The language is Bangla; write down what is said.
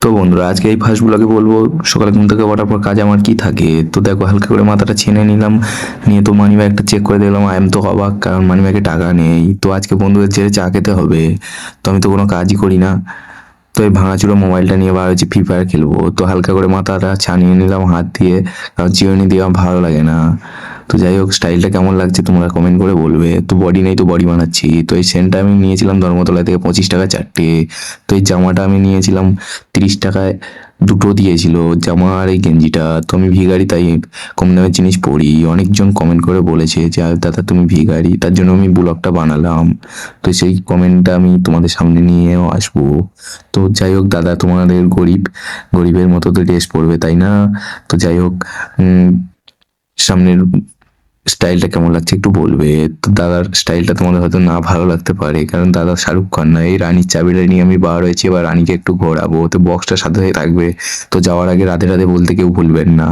তো বন্ধুরা, আজকে এই ফার্স্ট ব্লগে বলবো সকালে ঘুম থেকে ওঠার পর কাজ আমার কি থাকে। তো দেখো, হালকা করে মাথাটা ছেনে নিলাম, নিয়ে তো মানি ব্যাগটা চেক করে দেখলাম। আই এম তো অবাক, কারণ মানি ব্যাগে টাকা নেই। তো আজকে বন্ধুদের ছেড়ে চা খেতে হবে, তো আমি তো কোনো কাজই করি না। তো এই ভাঙাচুরো মোবাইলটা নিয়ে বার হচ্ছে ফ্রি ফায়ার খেলবো। তো হালকা করে মাথাটা ছানিয়ে নিলাম হাত দিয়ে, কারণ চিরুনি দিয়ে আমার ভালো লাগে না। তো যাই হোক, স্টাইলটা কেমন লাগছে তোমরা কমেন্ট করে বলবে। তো বডি নেই, তো বডি বানাচ্ছি। তো এই সেন্টটা আমি নিয়েছিলাম ধর্মতলা থেকে 25 টাকা চারটে। তো এই জামাটা আমি নিয়েছিলাম 30 টাকায়, দুটো দিয়েছিল জামা আর এই গেঞ্জিটা। তো আমি ভিখারি, তাই কম দামের জিনিস পরি। অনেকজন কমেন্ট করে বলেছে যে আর দাদা তুমি ভিখারি, তার জন্য আমি ব্লগটা বানালাম। তো সেই কমেন্টটা আমি তোমাদের সামনে নিয়েও আসবো। তো যাই হোক দাদা, তোমাদের গরিবের মতো তো ড্রেস পরবে, তাই না? তো যাই হোক, সামনের স্টাইলটা কেমন লাগছে একটু বলবে। তো দাদার স্টাইলটা তোমাদের হয়তো না ভালো লাগতে পারে, কারণ দাদা শাহরুখ খান না। এই রানীর চাবিটা নিয়ে আমি বার হয়েছি, এবার রানীকে একটু ঘোরাবো। তো বক্সটা সাথে থাকবে। তো যাওয়ার আগে রাধে রাধে বলতে কেউ ভুলবেন না।